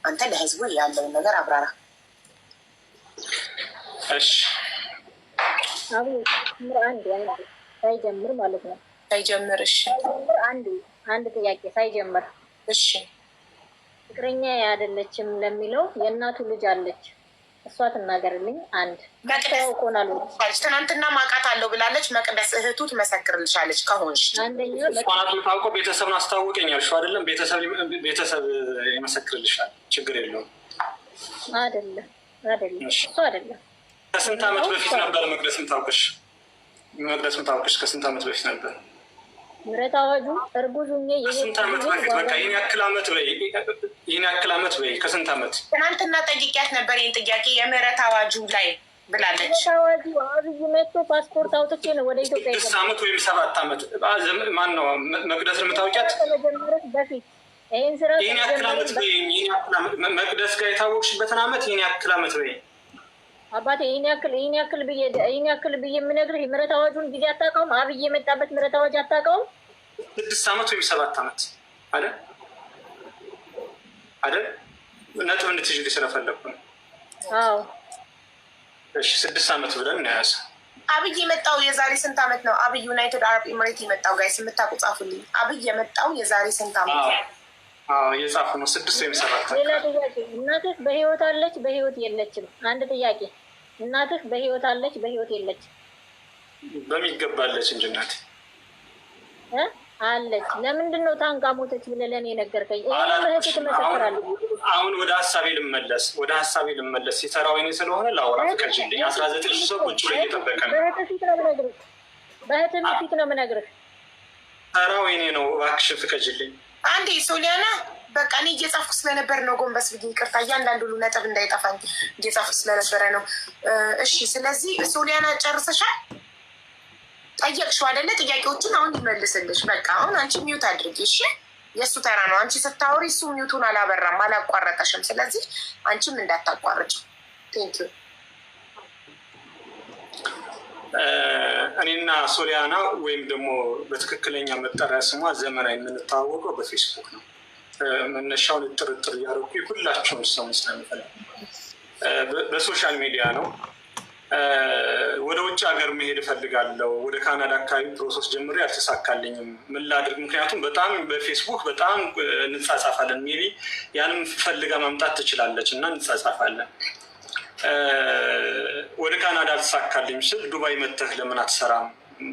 አንተ ለህዝቡ ያለውን ነገር አብራራ። እሺ አንድ ሳይጀምር ማለት ነው። ሳይጀምር እሺ፣ አንድ ጥያቄ ሳይጀምር እሺ። ፍቅረኛ አይደለችም ለሚለው የእናቱ ልጅ አለች፣ እሷ ትናገርልኝ። አንድ መቅደስ ትናንትና ማቃት አለው ብላለች። መቅደስ እህቱ ትመሰክርልሻለች። ከሆንሽ አንደኛ ሷናት የምታውቀው ቤተሰብን አስታውቀኝ ያልሽው አይደለም? ቤተሰብ ይመሰክርልሻል። ችግር የለውም። አይደለም እሱ አይደለም። ከስንት ዓመት በፊት ነበር መቅደስ የምታውቅሽ? ከስንት ዓመት በፊት ነበር? ምህረት አዋጁ እርጉዝ ከስንት ዓመት በፊት? በቃ ይህን ያክል ዓመት በይ። ከስንት ዓመት? ትናንትና ጠይቂያት ነበር ይህን ጥያቄ የምህረት አዋጁ ላይ ብላለች። ምህረት አዋጁ አብይ መጥቶ ፓስፖርት አውጥቼ ነው ወደ ኢትዮጵያ 6 ዓመት ወይም 7 ዓመት ማን ነው መቅደስን የምታውቂያት? በፊት ይህን ስራ ይህን ያክል ዓመት በይ። መቅደስ ጋር የታወቅሽበትን ዓመት ይህን ያክል ዓመት በይ። አባቴ ይህን ያክል ብዬ የምነግርህ ምህረት አዋጁን ጊዜ አታውቀውም? አብይ የመጣበት ምህረት አዋጅ አታውቀውም? 6 ዓመት ወይም 7 ዓመት አይደል? ነጥብ እንድትይዥልኝ ስለፈለግኩ ነው። አዎ እሺ፣ 6 ዓመት ብለን እናያዝ። አብይ የመጣው የዛሬ ስንት ዓመት ነው? አብይ ዩናይትድ አረብ ኤምሬት የመጣው ጋይስ የምታውቁ ጻፉልኝ። አብይ የመጣው የዛሬ ስንት ዓመት ነው? የጻፉ ነው 6 ወይም 7። ሌላ ጥያቄ፣ እናትህ በህይወት አለች በህይወት የለችም? አንድ ጥያቄ፣ እናትህ በህይወት አለች በህይወት የለችም? በሚገባለች እንጂ እናት አለች። ለምንድን ነው ታንቃ ሞተች ብለህ ለእኔ ነገርከኝ? ይህን እህት ትመሰክራለች። አሁን ወደ ሀሳቤ ልመለስ። ሲሰራ ወይኔ ስለሆነ ላውራ ፍቀጅልኝ። 19 ሰው ቁጭ ብሎ እየጠበቀ ነው። በእህትህ ፊት ነው የምነግርህ። ሰራ ወይኔ ነው፣ እባክሽን ፍቀጅልኝ። አንዴ ሶሊያና፣ በቃ እኔ እየጻፍኩ ስለነበር ነው። ጎንበስ ብዬ ይቅርታ፣ እያንዳንዱ ሁሉ ነጥብ እንዳይጠፋኝ እየጻፍኩ ስለነበረ ነው። እሺ፣ ስለዚህ ሶሊያና ጨርሰሻል? ጠየቅሽው አይደለ? ጥያቄዎቹን አሁን ይመልስልሽ። በቃ አሁን አንቺ ሚዩት አድርጊ። እሺ፣ የእሱ ተራ ነው። አንቺ ስታወሪ እሱ ሚዩቱን አላበራም፣ አላቋረጠሽም። ስለዚህ አንቺም እንዳታቋርጭ። ቴንኪዩ። እኔና ሶሊያና ወይም ደግሞ በትክክለኛ መጠሪያ ስሟ ዘመናዊ የምንተዋወቀው በፌስቡክ ነው። መነሻውን ጥርጥር እያደረኩ ሁላቸውን ሰሙ ስለምፈልግ በሶሻል ሚዲያ ነው። ወደ ውጭ ሀገር መሄድ እፈልጋለሁ። ወደ ካናዳ አካባቢ ፕሮሰስ ጀምሬ አልተሳካልኝም። ምን ላድርግ? ምክንያቱም በጣም በፌስቡክ በጣም እንጻጻፋለን። ሜቢ ያንም ፈልጋ ማምጣት ትችላለች እና እንጻጻፋለን። ወደ ካናዳ አልተሳካልኝ ስል ዱባይ መተህ ለምን አትሰራም?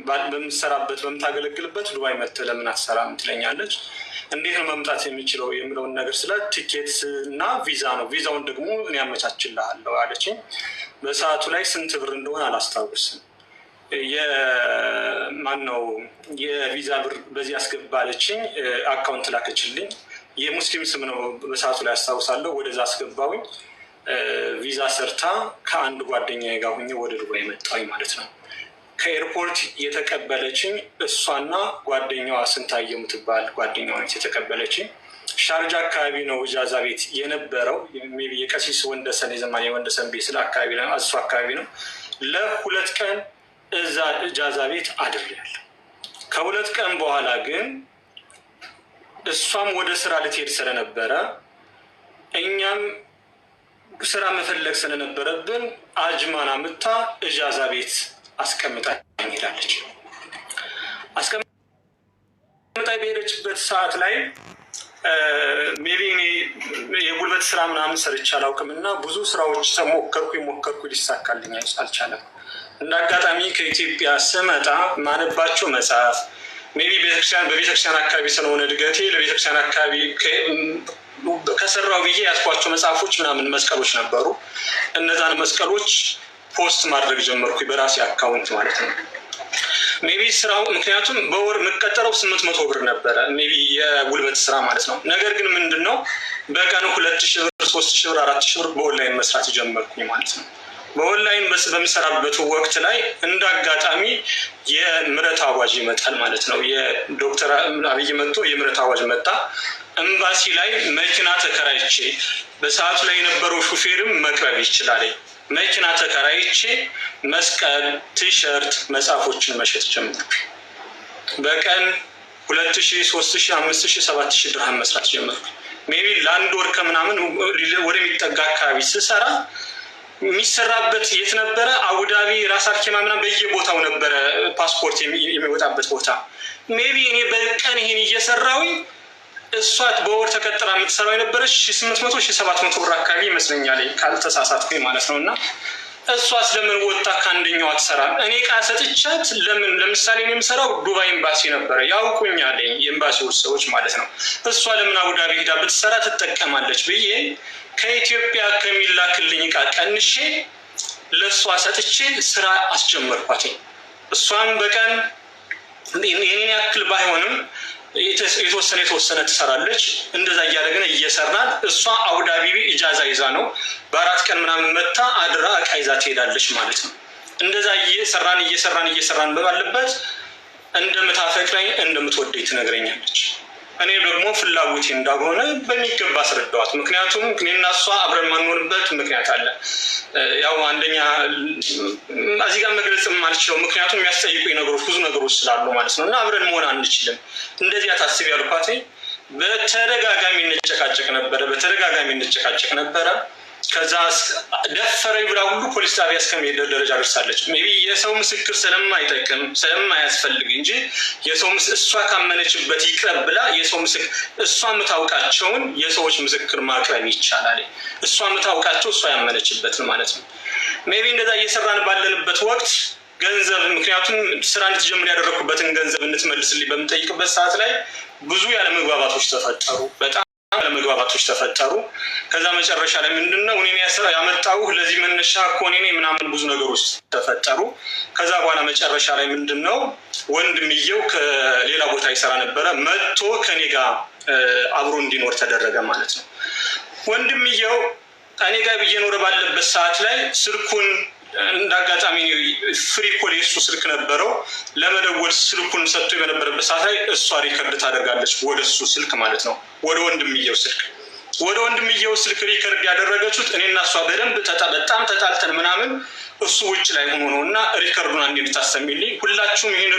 በምትሰራበት በምታገለግልበት ዱባይ መተህ ለምን አትሰራም ትለኛለች። እንዴት ነው መምጣት የሚችለው የሚለውን ነገር ስለ ቲኬት እና ቪዛ ነው። ቪዛውን ደግሞ እኔ አመቻችልሃለሁ አለችኝ። በሰዓቱ ላይ ስንት ብር እንደሆነ አላስታውስም። ማነው የቪዛ ብር በዚህ አስገባለችኝ። አካውንት ላከችልኝ። የሙስሊም ስም ነው በሰዓቱ ላይ አስታውሳለሁ። ወደዛ አስገባውኝ። ቪዛ ሰርታ ከአንድ ጓደኛዬ ጋር ሁኜ ወደ ዱባይ መጣሁኝ ማለት ነው። ከኤርፖርት የተቀበለችኝ እሷና ጓደኛዋ ስንታየው የምትባል ጓደኛዋ ነች የተቀበለችኝ። ሻርጃ አካባቢ ነው እጃዛ ቤት የነበረው። ሜይ ቢ የቀሲስ ወንደሰን የዘማን የወንደሰን ቤት ስለ አካባቢ ነው፣ እሱ አካባቢ ነው። ለ2 ቀን እዛ እጃዛ ቤት አድሬያለሁ። ከ2 ቀን በኋላ ግን እሷም ወደ ስራ ልትሄድ ስለነበረ እኛም ስራ መፈለግ ስለነበረብን አጅማና ምታ እጃዛ ቤት አስቀምጣ ሄዳለች። አስቀምጣ በሄደችበት ሰዓት ላይ ሜቢ እኔ የጉልበት ስራ ምናምን ሰርቼ አላውቅም እና ብዙ ስራዎች ሞከርኩ ሊሳካልኝ አልቻለም። እንደ አጋጣሚ ከኢትዮጵያ ስመጣ ማነባቸው መጽሐፍ ሜቢ በቤተክርስቲያን አካባቢ ስለሆነ እድገቴ ለቤተክርስቲያን አካባቢ ከሰራው ብዬ ያስኳቸው መጽሐፎች ምናምን መስቀሎች ነበሩ። እነዛን መስቀሎች ፖስት ማድረግ ጀመርኩ በራሴ አካውንት ማለት ነው። ሜቢ ስራው ምክንያቱም በወር የምቀጠረው 800 ብር ነበረ፣ ሜቢ የጉልበት ስራ ማለት ነው። ነገር ግን ምንድን ነው በቀን 2000 ብር 3000 ብር 4000 ብር በኦንላይን መስራት ጀመርኩኝ ማለት ነው። በኦንላይን በሚሰራበት ወቅት ላይ እንደ አጋጣሚ የምህረት አዋጅ ይመጣል ማለት ነው። የዶክተር አብይ መጥቶ የምህረት አዋጅ መጣ። ኤምባሲ ላይ መኪና ተከራይቼ በሰዓቱ ላይ የነበረው ሹፌርም መቅረብ ይችላል። መኪና ተከራይቼ መስቀል፣ ቲሸርት፣ መጽሐፎችን መሸጥ ጀመርኩ። በቀን 2000፣ 3000፣ 5000፣ 7000 ድርሃም መስራት ጀመርኩ። ሜቢ ለአንድ ወር ከምናምን ወደሚጠጋ አካባቢ ስሰራ የሚሰራበት የት ነበረ? አቡዳቢ ራስ አርኬማ ምናምን በየቦታው ነበረ ፓስፖርት የሚወጣበት ቦታ። ሜቢ እኔ በቀን ይሄን እየሰራሁኝ እሷ በወር ተቀጥራ የምትሰራው የነበረች 800 1700 ብር አካባቢ ይመስለኛል ካልተሳሳትኩኝ ማለት ነው። እና እሷስ ለምን ወጣ ከአንደኛው አትሰራም? እኔ ዕቃ ሰጥቻት ለምን ለምሳሌ እኔ የምሰራው ዱባይ ኤምባሲ ነበረ፣ ያውቁኛል የኤምባሲዎች ሰዎች ማለት ነው። እሷ ለምን አቡዳቢ ሄዳ ብትሰራ ትጠቀማለች ብዬ ከኢትዮጵያ ከሚላክልኝ ዕቃ ቀንሼ ለእሷ ሰጥቼ ስራ አስጀመርኳት። እሷም በቀን የኔን ያክል ባይሆንም የተወሰነ ትሰራለች። እንደዛ እያደረግን እየሰራን እሷ አቡዳቢ ኢጃዛ ይዛ ነው በ4 ቀን ምናምን መታ አድራ ዕቃ ይዛ ትሄዳለች ማለት ነው። እንደዛ እየሰራን በባለበት እንደምታፈቅረኝ እንደምትወደኝ ትነግረኛለች። እኔ ደግሞ ፍላጎቴ እንዳልሆነ በሚገባ አስረዳዋት። ምክንያቱም እኔና እሷ አብረን ማንሆንበት ምክንያት አለ። ያው አንደኛ እዚህ ጋር መግለጽ የማልችለው ምክንያቱም የሚያስጠይቁኝ ነገሮች ብዙ ነገሮች ስላሉ ማለት ነው። እና አብረን መሆን አንችልም። እንደዚህ አታስቢ ያልኳት። በተደጋጋሚ እንጨቃጨቅ ነበረ። ከዛ ደፈረኝ ብላ ሁሉ ፖሊስ ጣቢያ እስከሚሄድ ደረጃ ደርሳለች። ሜይ ቢ የሰው ምስክር ስለማይጠቅም ስለማያስፈልግ እንጂ የሰው እሷ ካመነችበት ይቅረብ ብላ የሰው ምስክር እሷ የምታውቃቸውን የሰዎች ምስክር ማቅረብ ይቻላል። እሷ የምታውቃቸው እሷ ያመነችበትን ማለት ነው። ሜይ ቢ እንደዛ እየሰራን ባለንበት ወቅት ገንዘብ ምክንያቱም ስራ እንድትጀምር ያደረኩበትን ገንዘብ እንድትመልስልኝ በምጠይቅበት ሰዓት ላይ ብዙ ያለመግባባቶች ተፈጠሩ። ከዛ መጨረሻ ላይ ምንድነው እኔ ያመጣው ለዚህ መነሻ እኮ እኔ ምናምን ብዙ ነገሮች ተፈጠሩ። ከዛ በኋላ መጨረሻ ላይ ምንድነው ወንድምየው ከሌላ ቦታ ይሰራ ነበረ መጥቶ ከኔ ጋር አብሮ እንዲኖር ተደረገ ማለት ነው። ወንድምየው እኔ ጋር እየኖረ ባለበት ሰዓት ላይ ስልኩን እንዳጋጣሚ ፍሪ ኮል የሱ ስልክ ነበረው ለመደወል ስልኩን ሰጥቶ በነበረበት ሰዓት ላይ እሷ ሪከርድ ታደርጋለች ወደ እሱ ስልክ ማለት ነው። ወደ ወንድምየው ስልክ ሪከርድ ያደረገችው እኔና እሷ በደንብ በጣም ተጣልተን ምናምን እሱ ውጭ ላይ ሆኖ ነው። እና ሪከርዱን አንዴ እንድታሰሚልኝ ሁላችሁም ይሄን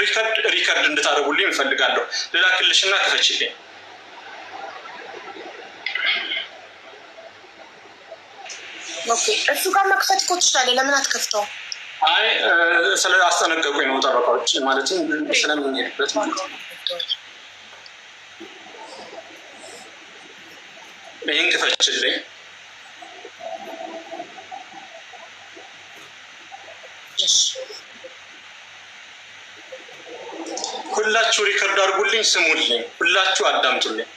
ሪከርድ እንድታደርጉልኝ እፈልጋለሁ። ልላክልሽና ክፈችልኝ። ኦኬ እሱ ጋር መክፈት እኮ ትችላለህ። ለምን አትከፍተው? አይ ስለ አስጠነቀቁኝ ነው ጠበቃዎች ማለትም ስለምንሄድበት ማለት ነው። ይህን ክፈችልኝ። ሁላችሁ ሪከርድ አድርጉልኝ፣ ስሙልኝ፣ ሁላችሁ አዳምጡልኝ።